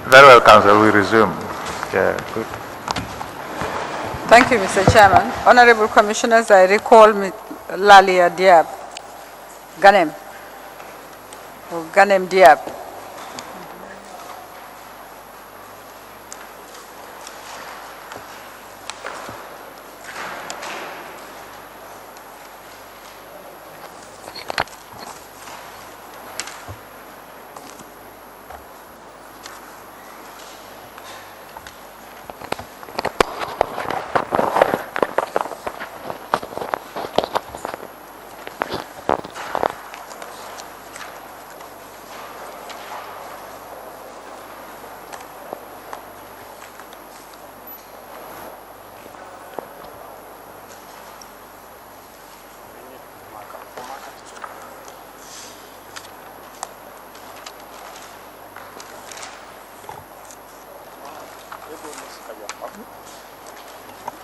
Very well, Council. We resume. Yeah, good. Thank you, Mr. Chairman. Honorable Commissioners, I recall Lalia Diab, Ganem, or Ganem Diab.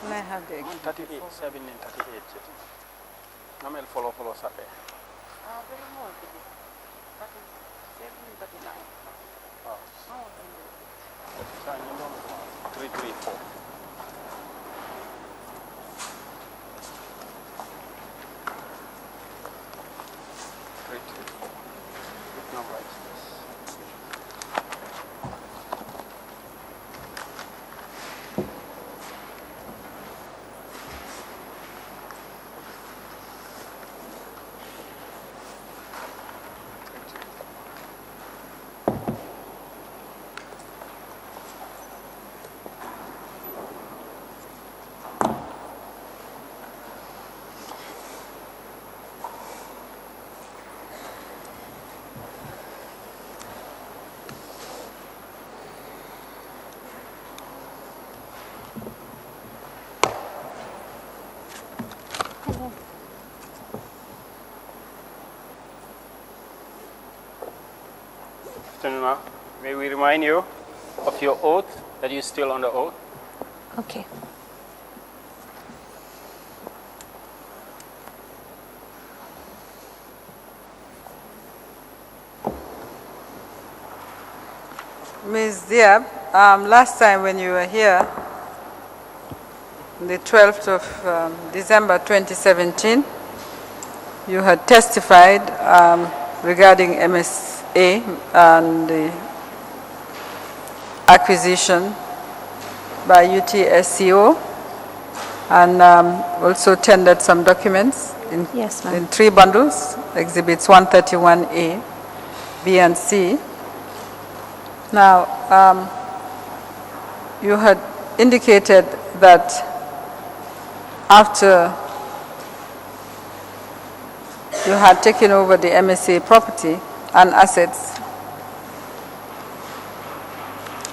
May I have the 38, 7 and 38. Namel follow Saturday. Very more. That is 739. Oh. 334. What number is this? Afternoon. May we remind you of your oath, that you're still on the oath? Okay. Ms. Diab, last time when you were here, the 12th of December 2017, you had testified regarding MSA and the acquisition by UTSCO, and also tendered some documents in, Yes, ma'am. in 3 bundles, exhibits 131A, B, and C. Now, you had indicated that after you had taken over the MSA property and assets,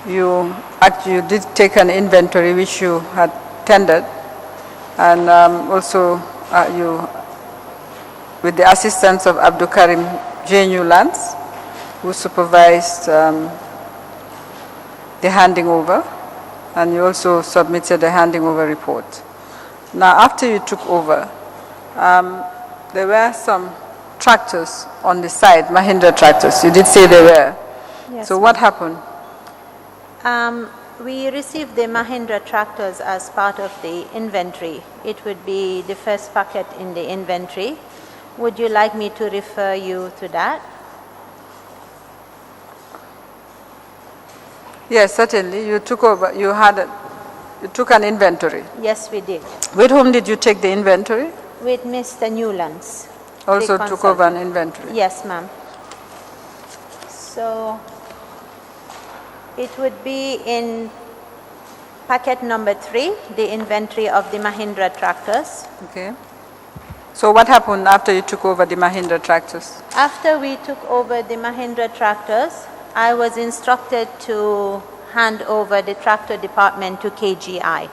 you did take an inventory which you had tendered, and also you, with the assistance of Abdul Karim J. Newlands, who supervised the handing over, and you also submitted a handing over report. Now, after you took over, there were some tractors on the side, Mahindra tractors. You did say they were. Yes, So what happened? We received the Mahindra tractors as part of the inventory. It would be the first packet in the inventory. Would you like me to refer you to that? Yes, certainly. You took over. You took an inventory. Yes, we did. With whom did you take the inventory? With Mr. Newlands. Also the took over an consultant. inventory. Yes, ma'am. So it would be in packet number 3, the inventory of the Mahindra tractors. Okay. So what happened after you took over the Mahindra tractors? After we took over the Mahindra tractors, I was instructed to hand over the tractor department to KGI.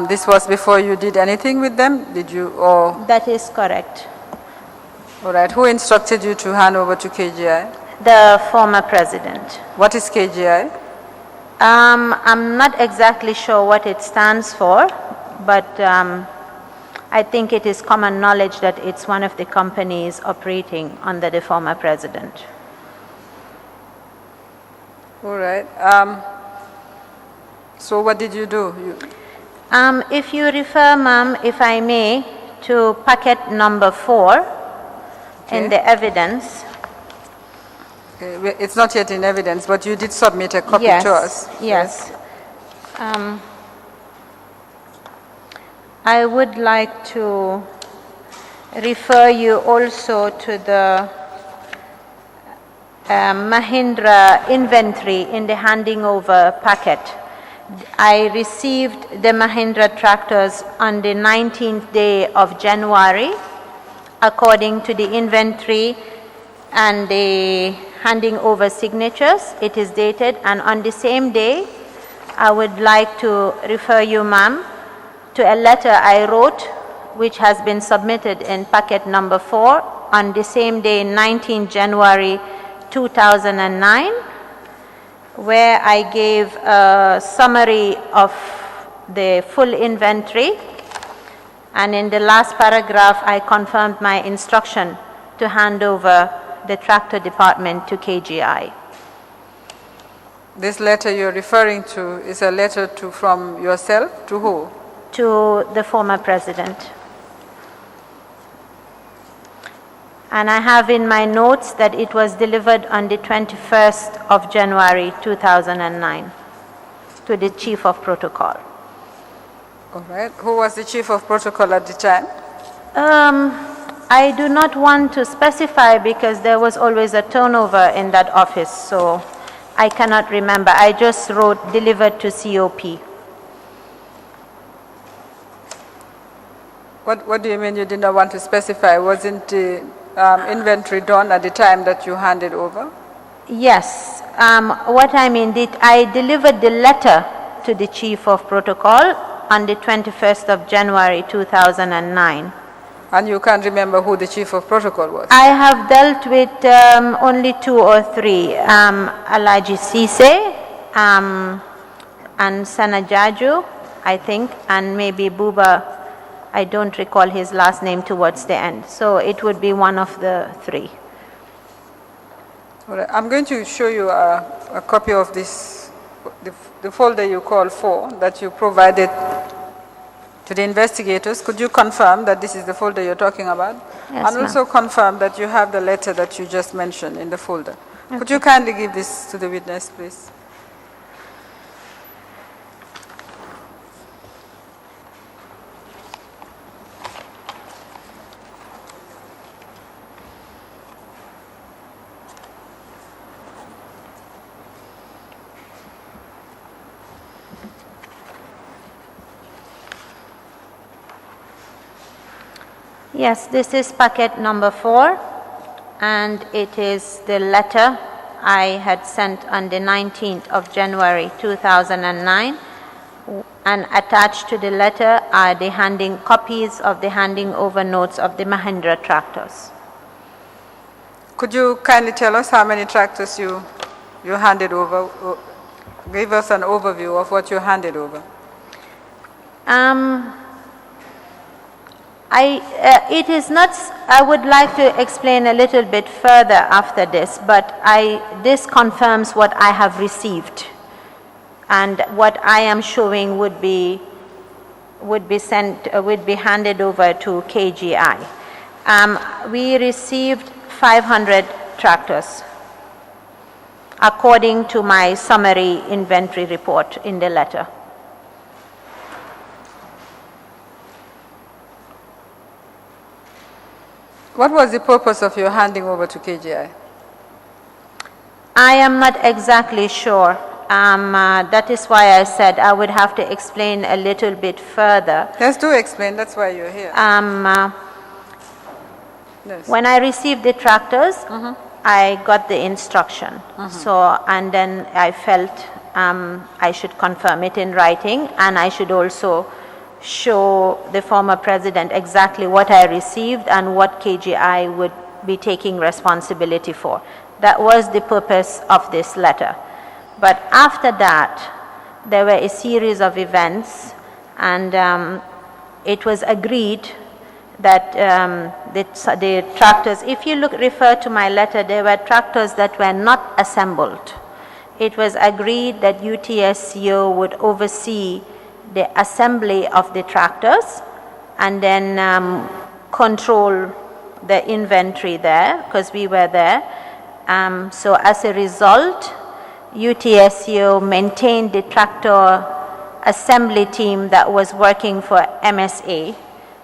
This was before you did anything with them? Did you, or? That is correct. All right. Who instructed you to hand over to KGI? The former president. What is KGI? I'm not exactly sure what it stands for, but I think it is common knowledge that it's one of the companies operating under the former president. All right. So what did you do? If you refer, ma'am, if I may, to packet number 4 in the evidence. Okay, it's not yet in evidence, but you did submit a copy Yes, to us. yes. I would like to refer you also to the Mahindra inventory in the handing over packet. I received the Mahindra tractors on the 19th day of January according to the inventory and the handing over signatures. It is dated, and on the same day I would like to refer you, ma'am, to a letter I wrote which has been submitted in packet number 4 on the same day, 19 January 2009, where I gave a summary of the full inventory, and in the last paragraph I confirmed my instruction to hand over the tractor department to KGI. This letter you're referring to is a letter from yourself to who? To the former president. And I have in my notes that it was delivered on the 21st of January 2009 to the Chief of Protocol. All right. Who was the Chief of Protocol at the time? I do not want to specify because there was always a turnover in that office, so I cannot remember. I just wrote delivered to COP. What do you mean you did not want to specify? Wasn't the inventory done at the time that you handed over? Yes. What I mean, I delivered the letter to the Chief of Protocol on the 21st of January 2009. And you can't remember who the Chief of Protocol was? I have dealt with only 2 or 3. Alaji Sise and Sanajaju, I think, and maybe Buba. I don't recall his last name towards the end. So it would be one of the 3. All right. I'm going to show you a copy of this, the folder you call 4 that you provided to the investigators. Could you confirm that this is the folder you're talking about? Yes, and also confirm that you have the letter that you just mentioned in the folder. Okay. Could you kindly give this to the witness, please? Yes, this is packet number 4, and it is the letter I had sent on the 19th of January 2009, and attached to the letter are the copies of the handing over notes of the Mahindra tractors. Could you kindly tell us how many tractors you handed over? Give us an overview of what you handed over. It is not, I would like to explain a little bit further after this, but this confirms what I have received, and what I am showing would be handed over to KGI. We received 500 tractors according to my summary inventory report in the letter. What was the purpose of your handing over to KGI? I am not exactly sure. That is why I said I would have to explain a little bit further. Yes, do explain. That's why you're here. Yes. When I received the tractors, I got the instruction. So, and then I felt I should confirm it in writing, and I should also show the former president exactly what I received and what KGI would be taking responsibility for. That was the purpose of this letter. But after that, there were a series of events, and it was agreed that the tractors, if you refer to my letter, there were tractors that were not assembled it was agreed that UTSCO would oversee the assembly of the tractors and then control the inventory there, because we were there. So as a result, UTSCO maintained the tractor assembly team that was working for MSA,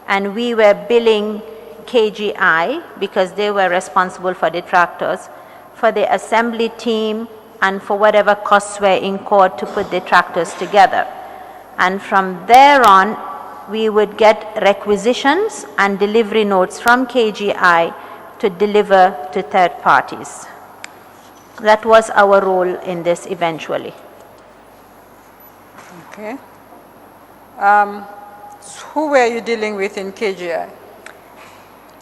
and we were billing KGI, because they were responsible for the tractors, for the assembly team and for whatever costs were incurred to put the tractors together. And from there on, we would get requisitions and delivery notes from KGI to deliver to third parties. That was our role in this eventually. Okay. Who were you dealing with in KGI?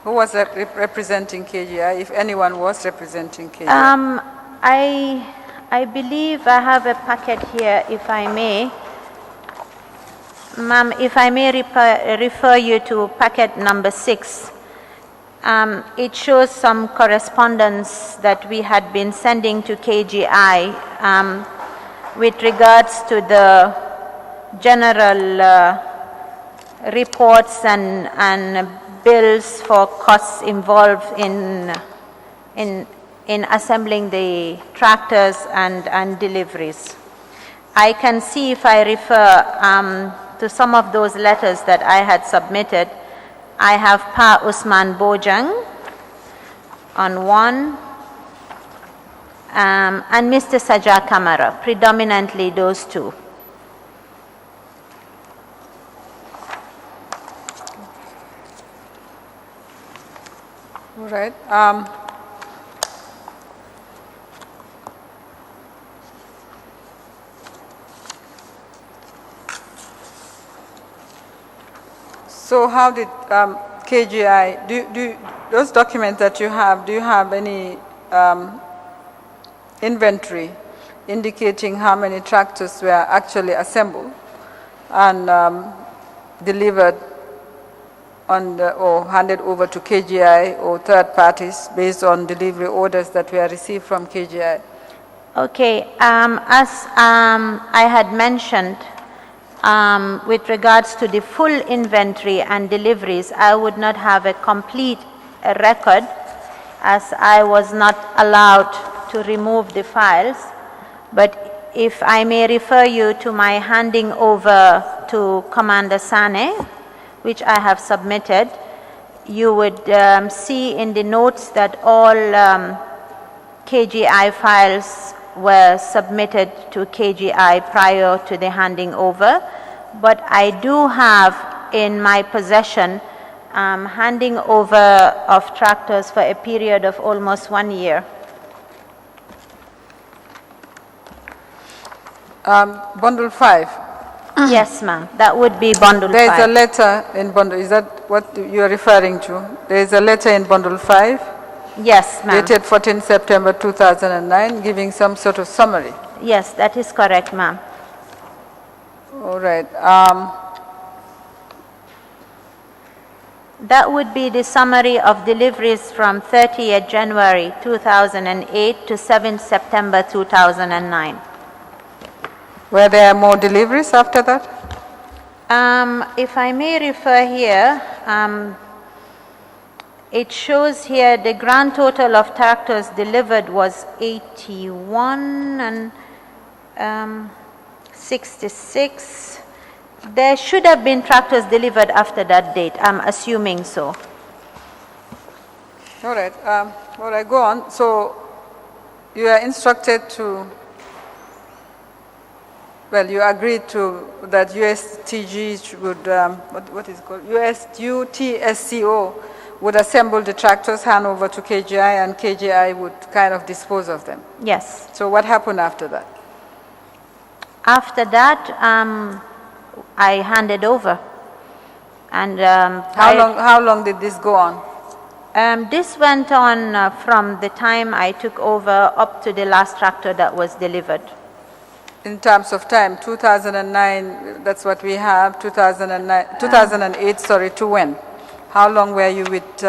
Who was representing KGI, if anyone was representing KGI? I believe I have a packet here, if I may. Ma'am, if I may refer you to packet number 6. It shows some correspondence that we had been sending to KGI with regards to the general reports and bills for costs involved in assembling the tractors and deliveries. I can see, if I refer to some of those letters that I had submitted, I have Pa Usman Bojang on one, and Mr. Sajja Kamara, predominantly those two. All right. So how did KGI, those documents that you have, do you have any inventory indicating how many tractors were actually assembled and delivered on or handed over to KGI or third parties based on delivery orders that were received from KGI? Okay, as I had mentioned, with regards to the full inventory and deliveries, I would not have a complete record, as I was not allowed to remove the files. But if I may refer you to my handing over to Commander Sane, which I have submitted, you would see in the notes that all KGI files were submitted to KGI prior to the handing over. But I do have in my possession handing over of tractors for a period of almost 1 year. Bundle 5. Yes, ma'am. That would be bundle 5. There is a letter in bundle, is that what you are referring to? There is a letter in bundle 5? Yes, ma'am. Dated 14 September 2009, giving some sort of summary. Yes, that is correct, ma'am. All right. That would be the summary of deliveries from 30th January 2008 to 7th September 2009. Were there more deliveries after that? If I may refer here, it shows here the grand total of tractors delivered was 81 and 66. There should have been tractors delivered after that date. I'm assuming so. All right. All right, go on. So you are instructed to, well, you agreed to that USTG would, what is it called? UTSCO would assemble the tractors, hand over to KGI, and KGI would kind of dispose of them. Yes. So what happened after that? After that, I handed over. And how long did this go on? This went on from the time I took over up to the last tractor that was delivered. In terms of time, 2009, that's what we have, 2008, sorry, to when? How long were you with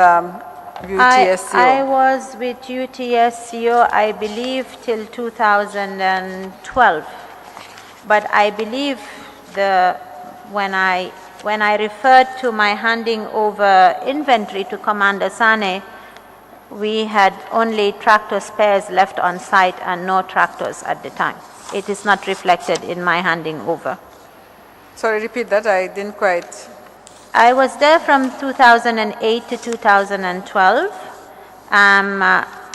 UTSCO? I was with UTSCO, I believe, till 2012. But I believe when I referred to my handing over inventory to Commander Sane, we had only tractor spares left on site and no tractors at the time. It is not reflected in my handing over. Sorry, repeat that. I didn't quite. I was there from 2008 to 2012.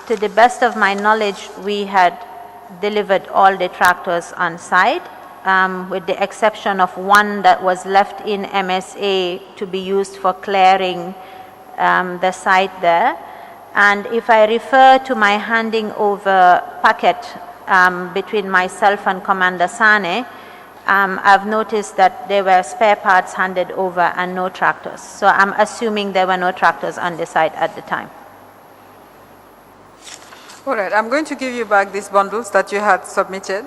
To the best of my knowledge, we had delivered all the tractors on site, with the exception of one that was left in MSA to be used for clearing the site there. And if I refer to my handing over packet between myself and Commander Sane, I've noticed that there were spare parts handed over and no tractors. So I'm assuming there were no tractors on the site at the time. All right, I'm going to give you back these bundles that you had submitted,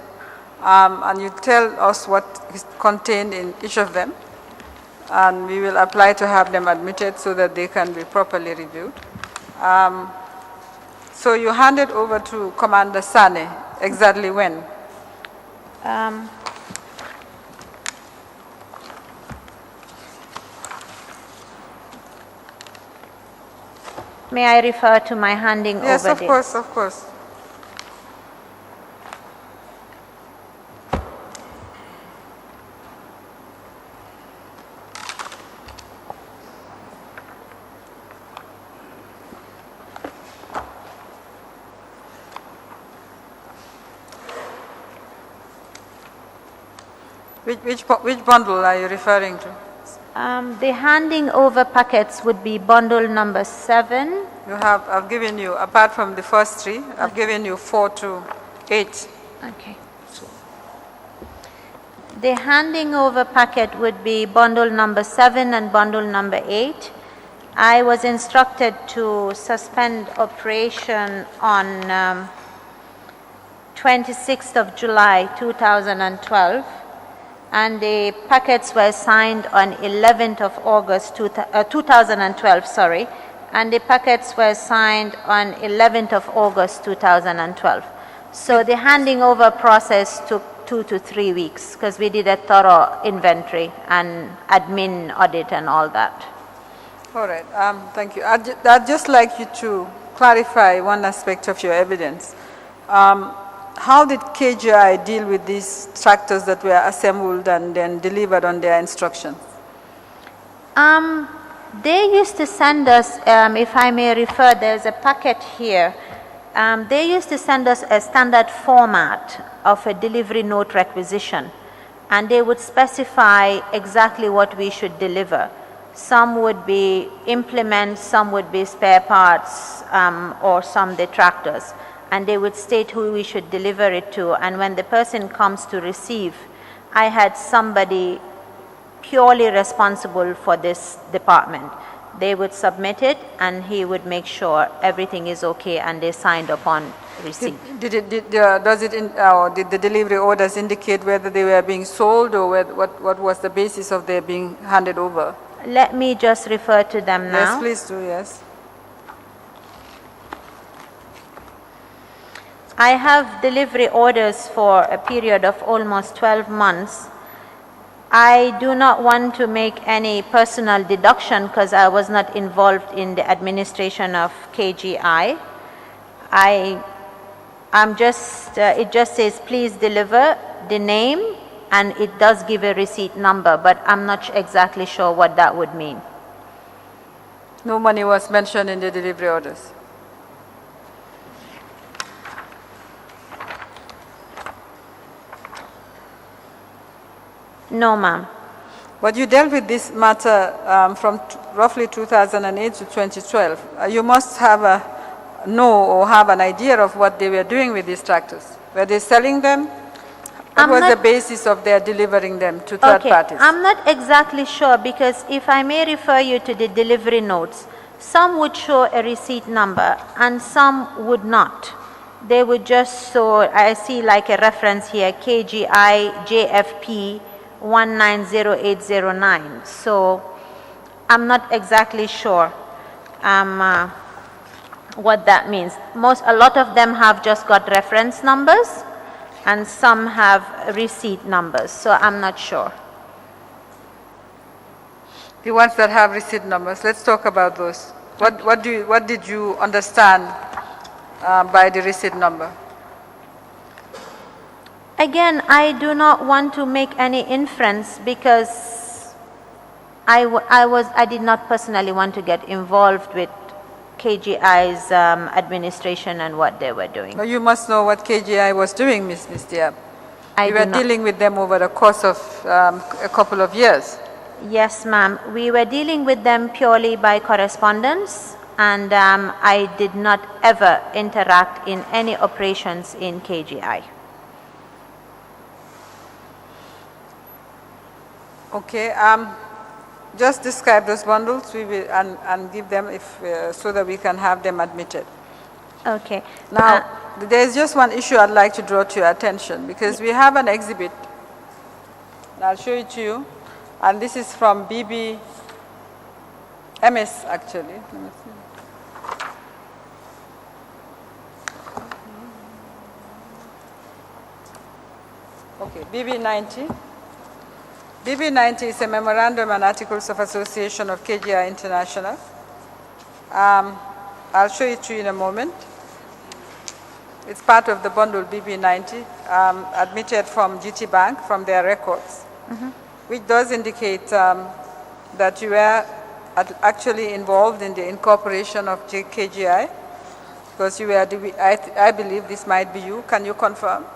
and you tell us what is contained in each of them, and we will apply to have them admitted so that they can be properly reviewed. So you handed over to Commander Sane exactly when? May I refer to my handing over? Yes, of course, of course. Which bundle are you referring to? The handing over packets would be bundle number 7. I've given you, apart from the first 3, I've given you 4 to 8. Okay. The handing over packet would be bundle number 7 and bundle number 8. I was instructed to suspend operation on 26th of July 2012. And the packets were signed on 11th of August 2012, sorry. And the packets were signed on 11th of August 2012. So the handing over process took 2 to 3 weeks because we did a thorough inventory and admin audit and all that. All right, thank you. I'd just like you to clarify one aspect of your evidence. How did KGI deal with these tractors that were assembled and then delivered on their instructions? They used to send us, if I may refer, there's a packet here. They used to send us a standard format of a delivery note requisition, and they would specify exactly what we should deliver. Some would be implements, some would be spare parts, or some the tractors. And they would state who we should deliver it to. And when the person comes to receive, I had somebody purely responsible for this department. They would submit it, and he would make sure everything is okay, and they signed upon receipt. Did the delivery orders indicate whether they were being sold, or what was the basis of their being handed over? Let me just refer to them now. Yes, please do, yes. I have delivery orders for a period of almost 12 months. I do not want to make any personal deduction because I was not involved in the administration of KGI. It just says please deliver the name, and it does give a receipt number, but I'm not exactly sure what that would mean. No money was mentioned in the delivery orders? No, ma'am. But you dealt with this matter from roughly 2008 to 2012. You must have have an idea of what they were doing with these tractors. Were they selling them? What was the basis of their delivering them to third parties? I'm not exactly sure, because if I may refer you to the delivery notes, some would show a receipt number and some would not. They would just show, I see like a reference here, KGI JFP 190809. So I'm not exactly sure. what that means. A lot of them have just got reference numbers and some have receipt numbers, so I'm not sure. The ones that have receipt numbers, let's talk about those. What did you understand by the receipt number? Again, I do not want to make any inference because I did not personally want to get involved with KGI's administration and what they were doing. Well, you must know what KGI was doing, Ms. Diab. You were do not. dealing with them over the course of a couple of years. Yes, ma'am. We were dealing with them purely by correspondence, and I did not ever interact in any operations in KGI. Okay. Just describe those bundles and give them so that we can have them admitted. Okay. Now, there is just one issue I'd like to draw to your attention because we have an exhibit. And I'll show it to you. And this is from BBMS, actually. Let me see. Okay, BB90. BB90 is a memorandum and articles of association of KGI International. I'll show it to you in a moment. It's part of the bundle BB90, admitted from GT Bank from their records, which does indicate that you were actually involved in the incorporation of KGI, because you were, I believe this might be you. Can you confirm?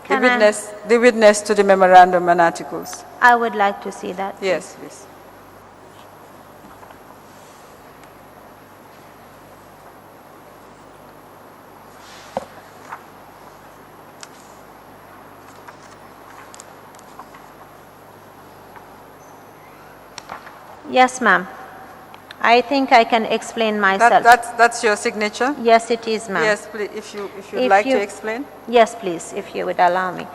The witness to the memorandum and articles. I would like to see that. Yes, please. Yes, ma'am. I think I can explain myself. That's your signature? Yes, it is, ma'am. Yes, please, if you'd like to explain. Yes, please, if you would allow me.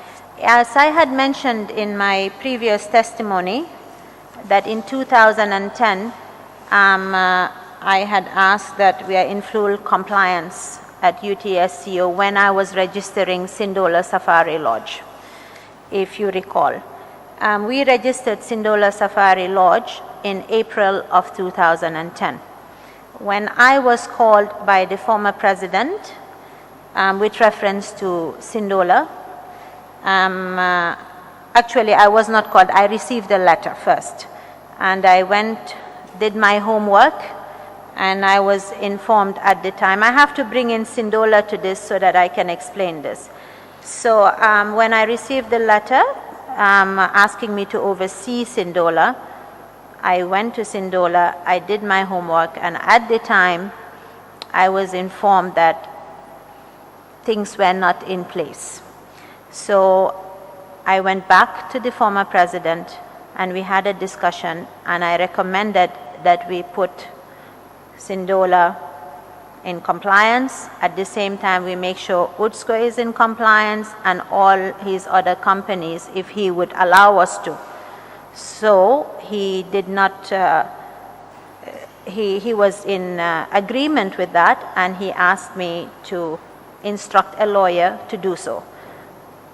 As I had mentioned in my previous testimony, that in 2010, I had asked that we are in full compliance at UTSCO when I was registering Sindola Safari Lodge, if you recall. We registered Sindola Safari Lodge in April of 2010. When I was called by the former president with reference to Sindola, actually I was not called, I received a letter first. And I went, did my homework, and I was informed at the time. I have to bring in Sindola to this so that I can explain this. So when I received the letter asking me to oversee Sindola, I went to Sindola, I did my homework, and at the time I was informed that things were not in place. So I went back to the former president and we had a discussion, and I recommended that we put Sindola in compliance. At the same time, we make sure UTSCO is in compliance and all his other companies, if he would allow us to. So he did not, he was in agreement with that, and he asked me to instruct a lawyer to do so.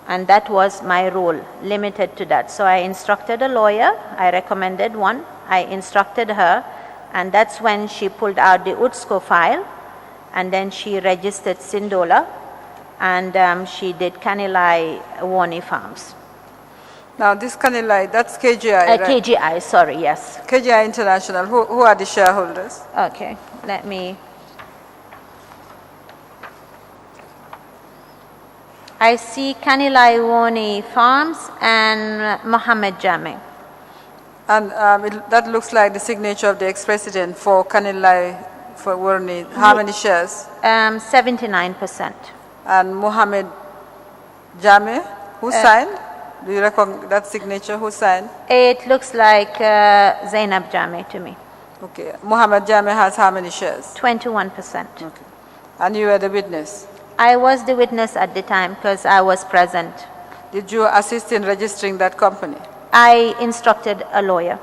And that was my role, limited to that. So I instructed a lawyer, I recommended one, I instructed her, and that's when she pulled out the UTSCO file, and then she registered Sindola, and she did Kanilai Warni Farms. Now this Kanilai, that's KGI, right? KGI, sorry, yes. KGI International, who are the shareholders? Okay, let me. I see Kanilai Warni Farms and Mohammed Jame. And that looks like the signature of the ex-president for Kanilai, for Warni. How many shares? 79%. And Mohammed Jame, who signed? Do you recognize that signature? Who signed? It looks like Zainab Jame to me. Okay. Mohammed Jame has how many shares? 21%. Okay. And you were the witness? I was the witness at the time because I was present. Did you assist in registering that company? I instructed a lawyer.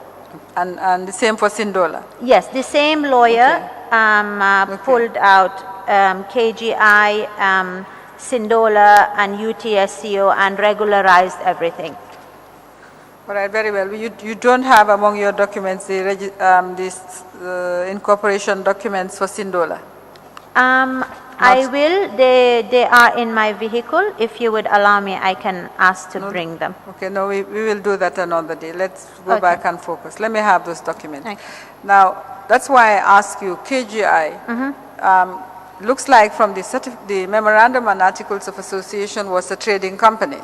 And the same for Sindola? Yes, the same lawyer pulled out KGI, Sindola, and UTSCO and regularized everything. All right, very well. You don't have among your documents these incorporation documents for Sindola? I will. They are in my vehicle. If you would allow me, I can ask to bring them. Okay, no, we will do that another day. Let's go Okay. back and focus. Let me have those documents. Okay. Now, that's why I ask you, KGI, looks like from the memorandum and articles of association was a trading company.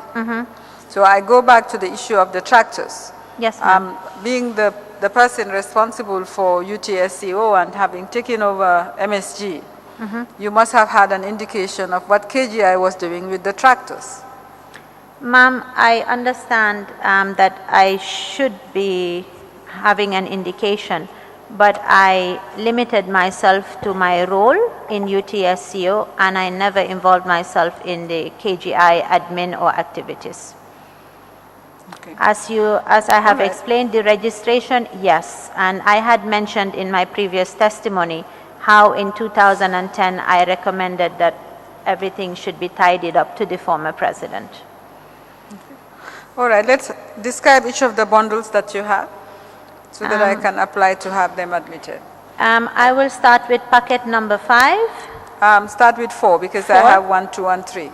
So I go back to the issue of the tractors. Yes, ma'am. Being the person responsible for UTSCO and having taken over MSG, you must have had an indication of what KGI was doing with the tractors. Ma'am, I understand that I should be having an indication, but I limited myself to my role in UTSCO and I never involved myself in the KGI admin or activities. Okay. As I have All right. explained, the registration, yes, and I had mentioned in my previous testimony how in 2010 I recommended that everything should be tidied up to the former president. All right, let's describe each of the bundles that you have so that I can apply to have them admitted. I will start with packet number 5. Start with 4 because I 4? have 1, 2, and 3.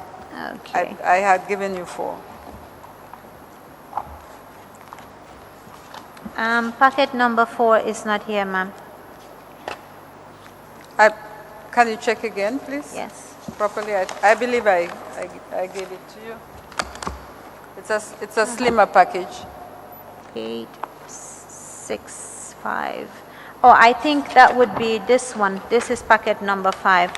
Okay. I had given you 4. Packet number 4 is not here, ma'am. Can you check again, please? Yes. Properly. I believe I gave it to you. It's a slimmer package. 8, 6, 5. Oh, I think that would be this one. This is packet number 5.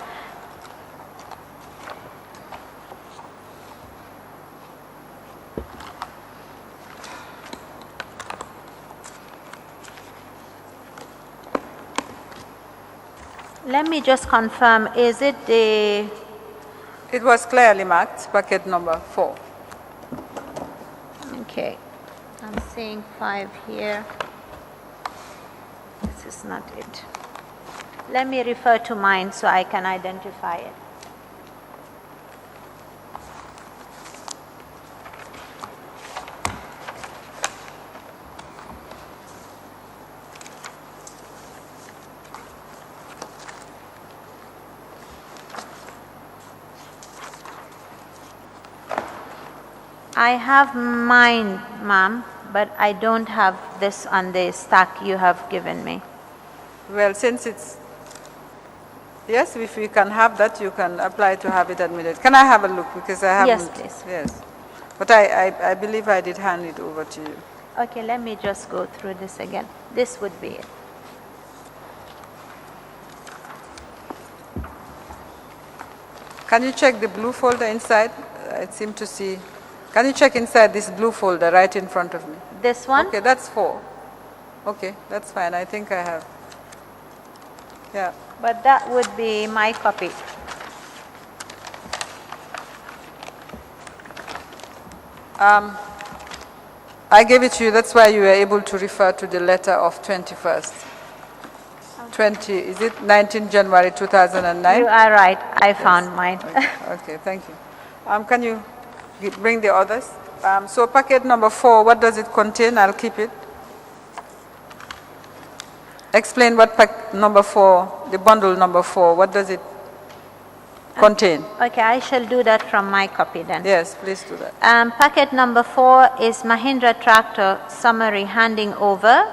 Let me just confirm, is it the, It was clearly marked, packet number 4. okay, I'm seeing 5 here. This is not it. Let me refer to mine so I can identify it. I have mine, ma'am, but I don't have this on the stack you have given me. Well, since it's, yes, if you can have that, you can apply to have it admitted. Can I have a look? Because I haven't. Yes, please. Yes. But I believe I did hand it over to you. Okay, let me just go through this again. This would be it. Can you check the blue folder inside? I seem to see. Can you check inside this blue folder right in front of me? This one? Okay, that's 4. Okay, that's fine. I think I have. Yeah. But that would be my copy. I gave it to you. That's why you were able to refer to the letter of 21st. 20, is it 19 January 2009? You are right. I found mine. Okay, thank you. Can you bring the others? So packet number 4, what does it contain? I'll keep it. Explain what pack number 4, the bundle number 4, what does it contain? Okay, I shall do that from my copy then. Yes, please do that. Packet number 4 is Mahindra Tractor summary handing over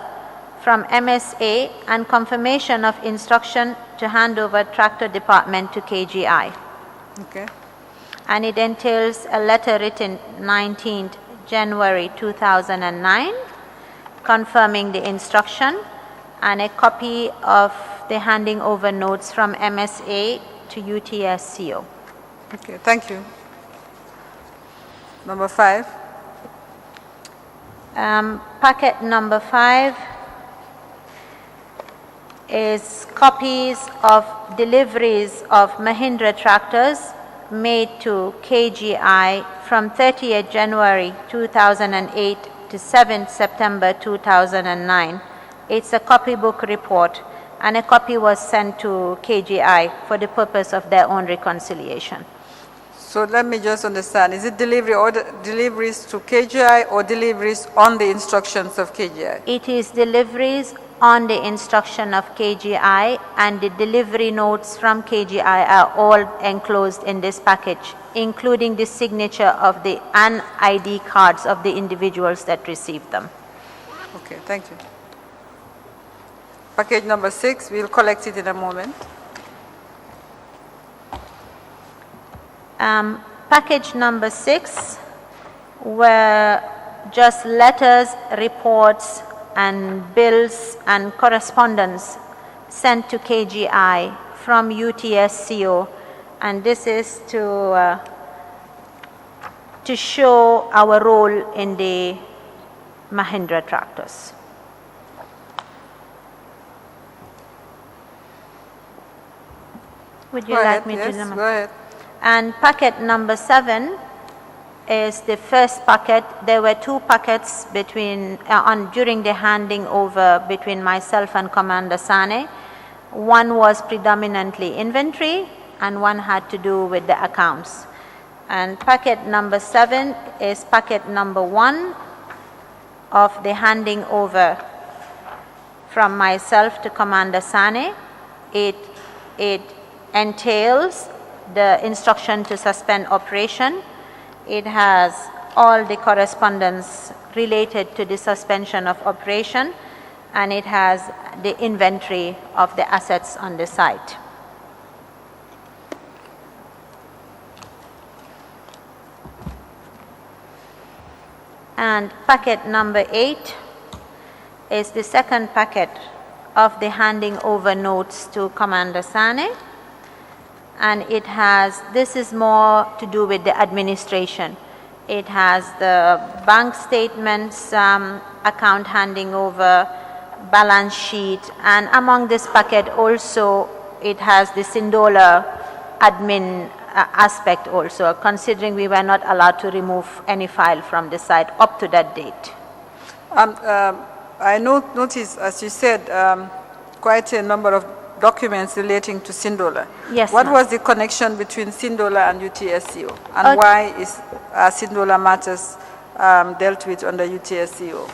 from MSA and confirmation of instruction to hand over tractor department to KGI. Okay. And it entails a letter written 19th January 2009 confirming the instruction and a copy of the handing over notes from MSA to UTSCO. Okay, thank you. Number 5. Packet number 5 is copies of deliveries of Mahindra tractors made to KGI from 30th January 2008 to 7th September 2009. It's a copybook report and a copy was sent to KGI for the purpose of their own reconciliation. So let me just understand, is it deliveries to KGI or deliveries on the instructions of KGI? It is deliveries on the instruction of KGI, and the delivery notes from KGI are all enclosed in this package, including the signature of the and ID cards of the individuals that received them. Okay, thank you. Package number 6, we'll collect it in a moment. Package number 6 were just letters, reports, and bills and correspondence sent to KGI from UTSCO, and this is to show our role in the Mahindra tractors. Would you Go like ahead, me yes, to? go ahead. And packet number 7 is the first packet. There were 2 packets between during the handing over between myself and Commander Sane. One was predominantly inventory, and one had to do with the accounts. And packet number 7 is packet number 1 of the handing over from myself to Commander Sane. It entails the instruction to suspend operation. It has all the correspondence related to the suspension of operation, and it has the inventory of the assets on the site. And packet number 8 is the second packet of the handing over notes to Commander Sane. And it has, this is more to do with the administration. It has the bank statements, account handing over, balance sheet, and among this packet also it has the Sindola admin aspect also, considering we were not allowed to remove any file from the site up to that date. I noticed, as you said, quite a number of documents relating to Sindola. Yes, what ma'am. was the connection between Sindola and UTSCO? And why is Sindola matters dealt with under UTSCO?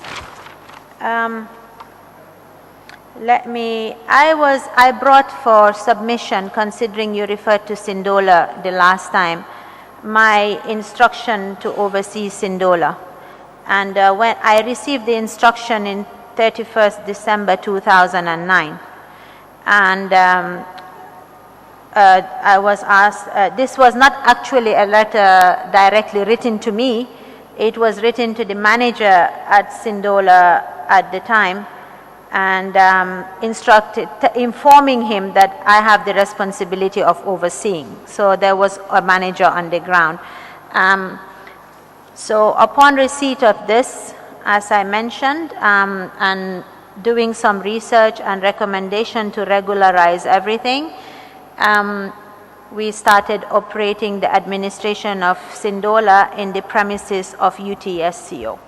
I brought for submission, considering you referred to Sindola the last time, my instruction to oversee Sindola. And when I received the instruction in 31st December 2009, and I was asked, this was not actually a letter directly written to me, it was written to the manager at Sindola at the time, and informing him that I have the responsibility of overseeing. So there was a manager on the ground. So upon receipt of this, as I mentioned, and doing some research and recommendation to regularize everything, we started operating the administration of Sindola in the premises of UTSCO.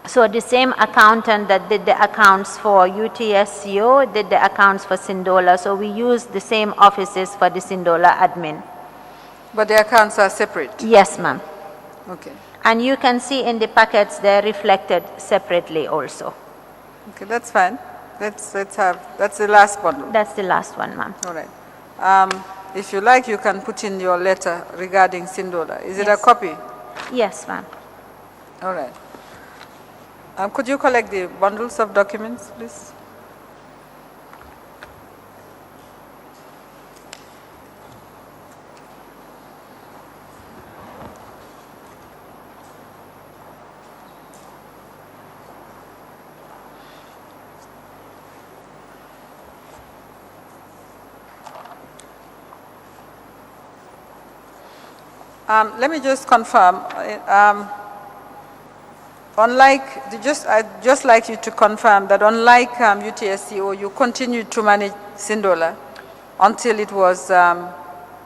So the same accountant that did the accounts for UTSCO did the accounts for Sindola, so we used the same offices for the Sindola admin. But the accounts are separate? Yes, ma'am. Okay. And you can see in the packets they're reflected separately also. Okay, that's fine. Let's have, that's the last bundle. That's the last one, ma'am. All right. If you like, you can put in your letter regarding Sindola. Is it a Yes. copy? Yes, ma'am. All right. Could you collect the bundles of documents, please? Let me just confirm. I'd just like you to confirm that unlike UTSCO, you continued to manage Sindola until it was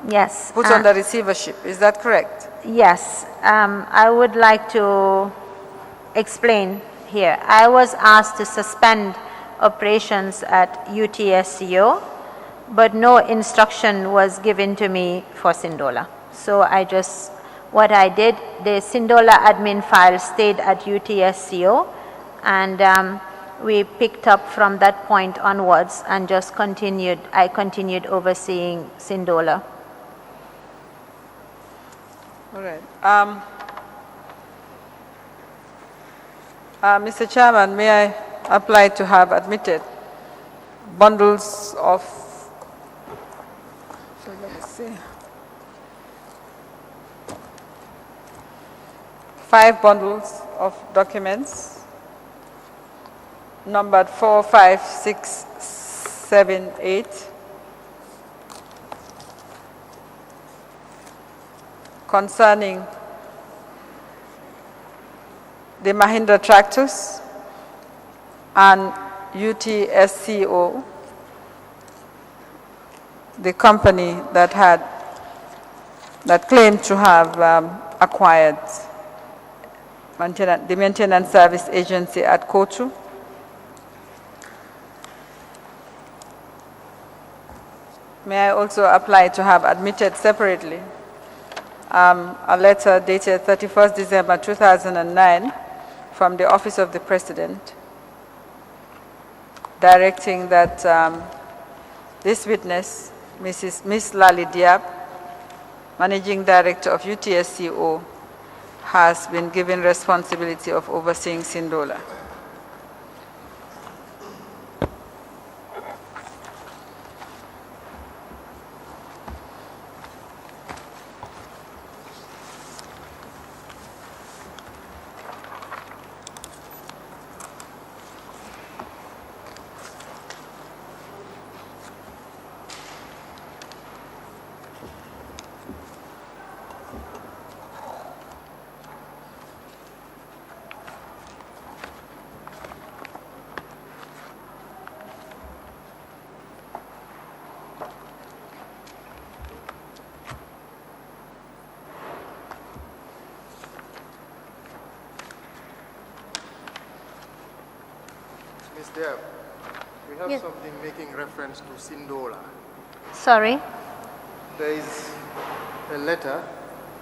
Yes. put under receivership. Is that correct? Yes. I would like to explain here. I was asked to suspend operations at UTSCO, but no instruction was given to me for Sindola. So what I did, the Sindola admin file stayed at UTSCO, and we picked up from that point onwards and just I continued overseeing Sindola. All right. Mr. Chairman, may I apply to have admitted bundles of, so let me see, 5 bundles of documents numbered 4, 5, 6, 7, 8. Concerning the Mahindra tractors and UTSCO, the company that claimed to have acquired the maintenance service agency at Kotu. May I also apply to have admitted separately a letter dated 31st December 2009 from the Office of the President directing that this witness, Ms. Lali Diab, Managing Director of UTSCO, has been given responsibility of overseeing Sindola. Ms. Deb, we have something making reference to Sindola. Sorry? There is a letter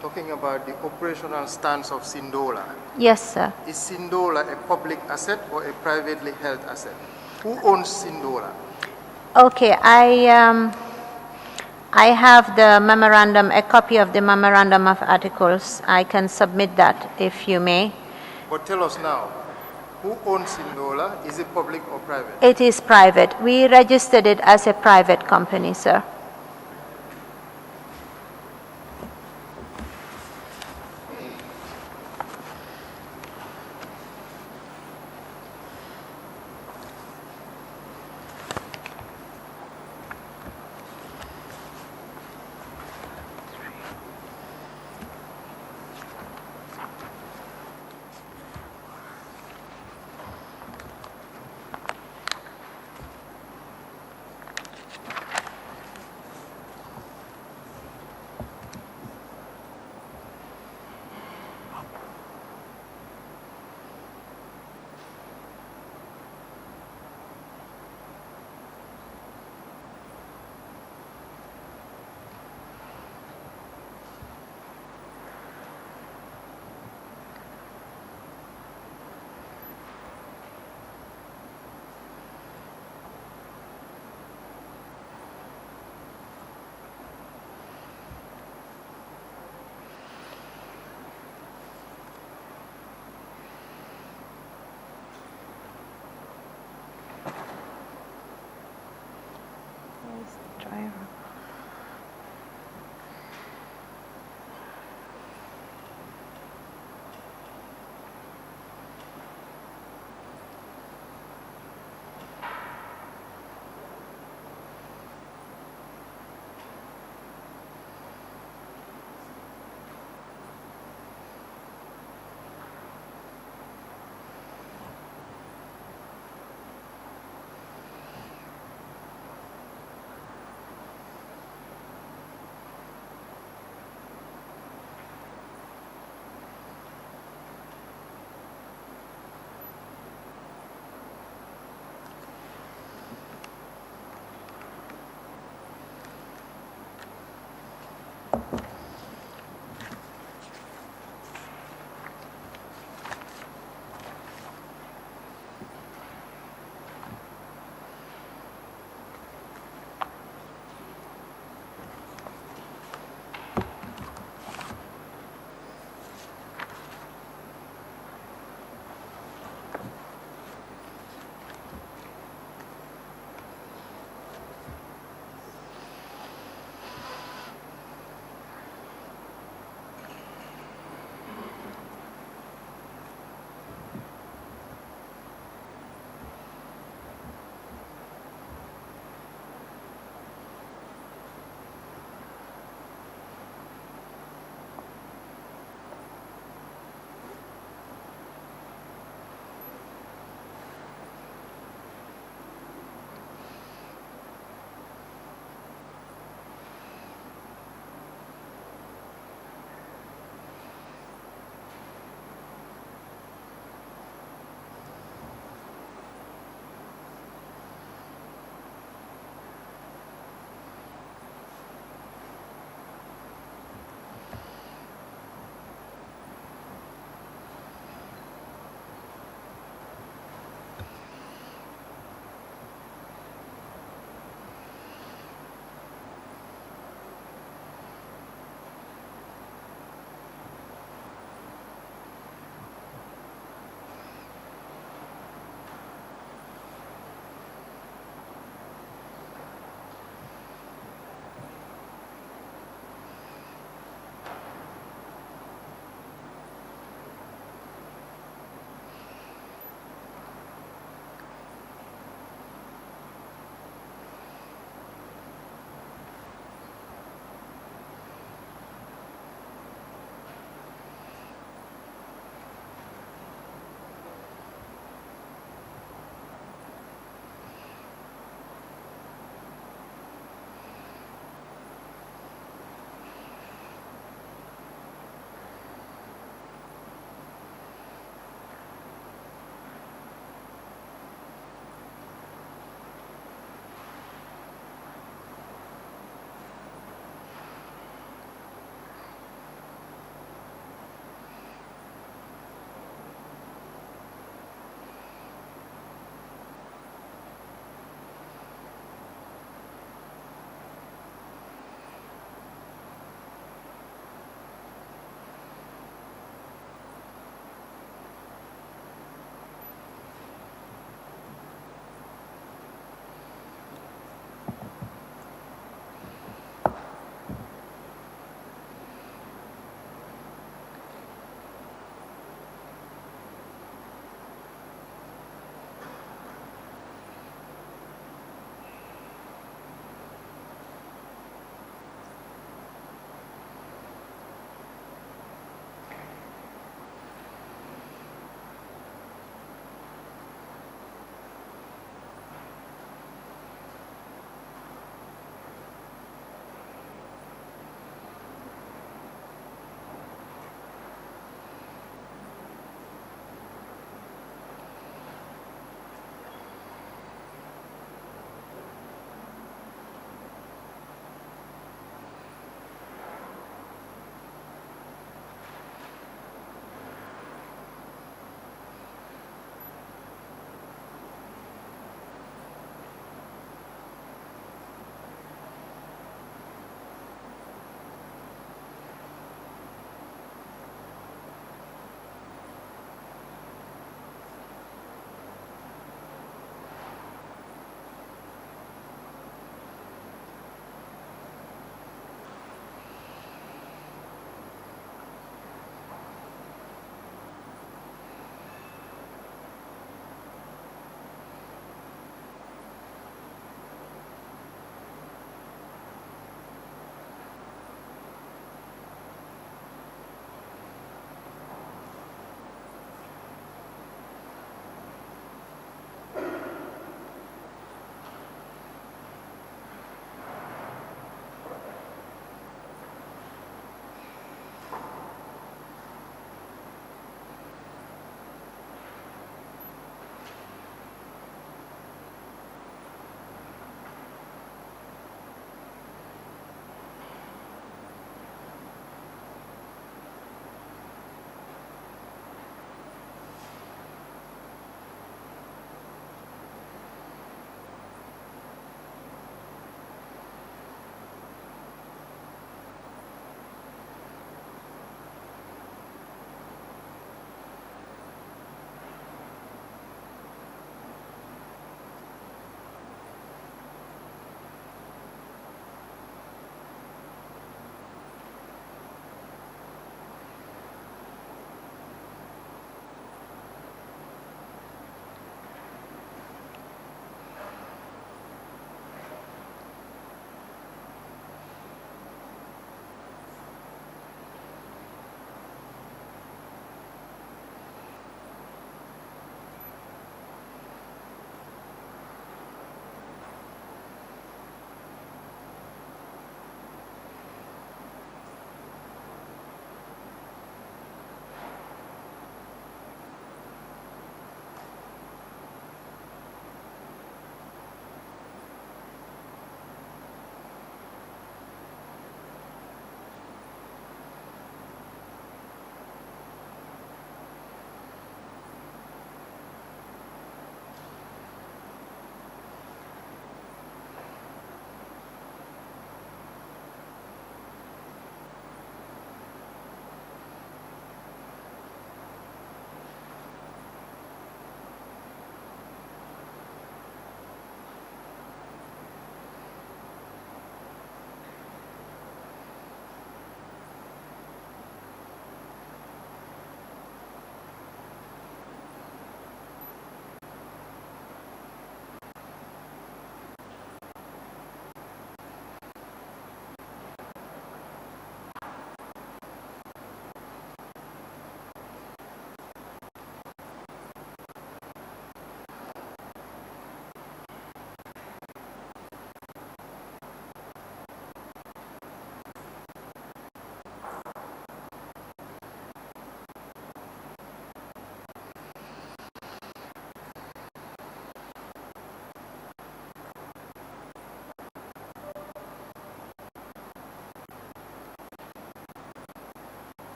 talking about the operational stance of Sindola. Yes, sir. Is Sindola a public asset or a privately held asset? Who owns Sindola? Okay, I have the memorandum, a copy of the memorandum of articles. I can submit that if you may. But tell us now, who owns Sindola? Is it public or private? It is private. We registered it as a private company, sir.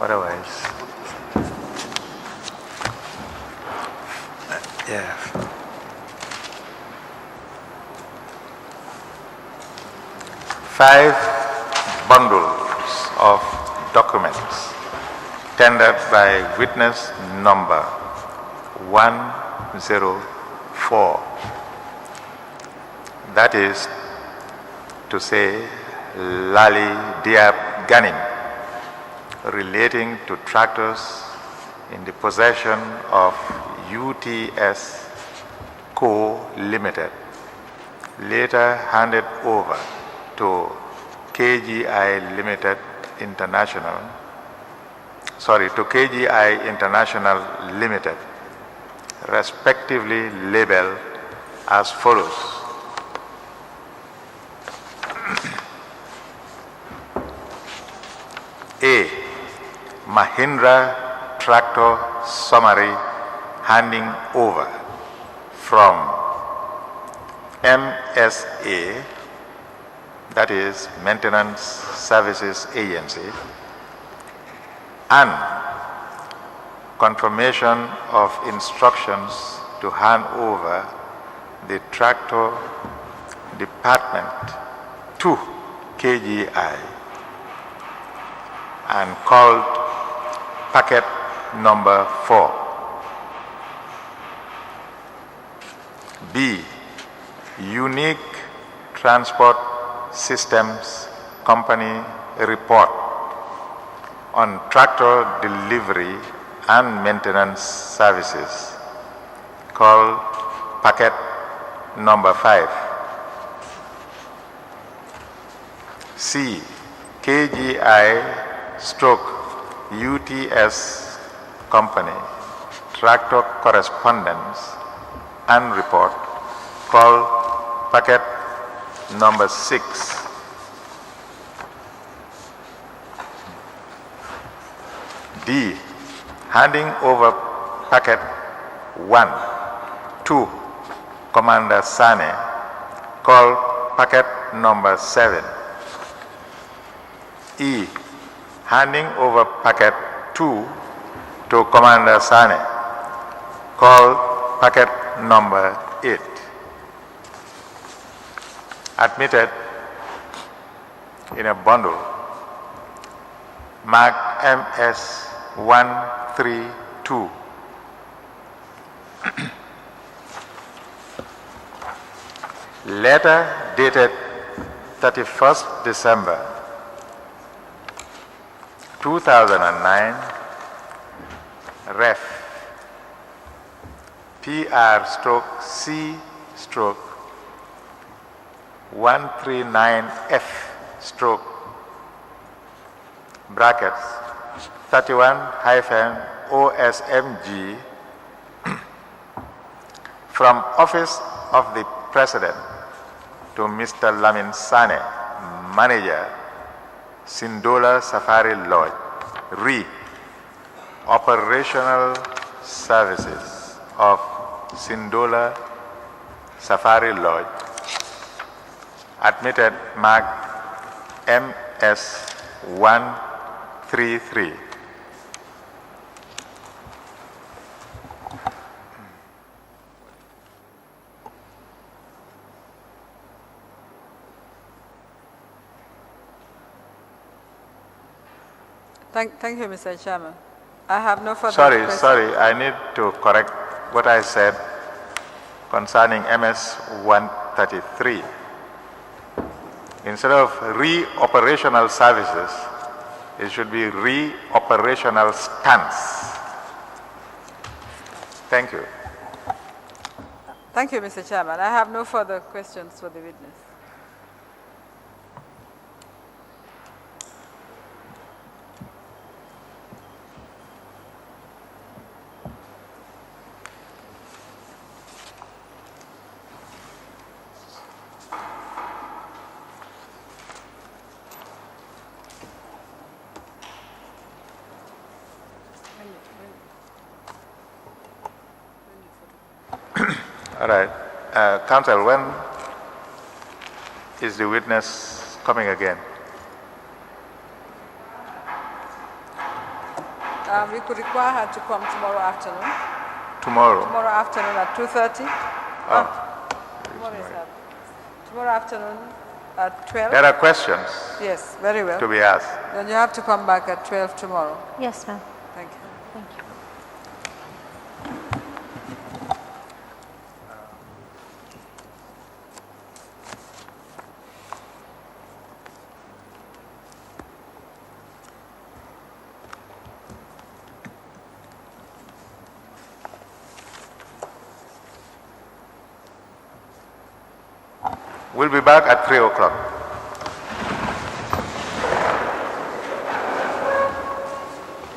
Otherwise, yeah. Five bundles of documents tendered by witness number 104. That is to say, Lali Diab Ganim, relating to tractors in the possession of UTS Co. Limited, later handed over to KGI Limited International, to KGI International Limited, respectively labeled as follows. A. Mahindra Tractor Summary handing over from MSA, that is Maintenance Services Agency, and confirmation of instructions to hand over the tractor department to KGI, and called packet number 4. B. Unique Transport Systems Company report on tractor delivery and maintenance services, called packet number 5. C. KGI / UTS Company tractor correspondence and report, called packet number 6. D. Handing over packet 1 to Commander Sane, called packet number 7. E. Handing over packet 2 to Commander Sane, called packet number 8. Admitted in a bundle marked MS 132. Letter dated 31st December 2009, ref PR/C/139F/ brackets 31-OSMG from Office of the President to Mr. Lamin Sane, Manager, Sindola Safari Lodge, RE, Operational Services of Sindola Safari Lodge, admitted marked MS 133. Thank you, Mr. Chairman. I have no further questions. Sorry, I need to correct what I said concerning MS 133. Instead of re-operational services, it should be re-operational stance. Thank you. Thank you, Mr. Chairman. I have no further questions for the witness. All right. Counsel, when is the witness coming again? We could require her to come tomorrow afternoon. Tomorrow. Tomorrow afternoon at 2:30. Oh. Tomorrow is that. Tomorrow afternoon at 12. There are questions Yes, very well. to be asked. Then you have to come back at 12 tomorrow. Yes, ma'am. Thank you. Thank you. We'll be back at 3 o'clock.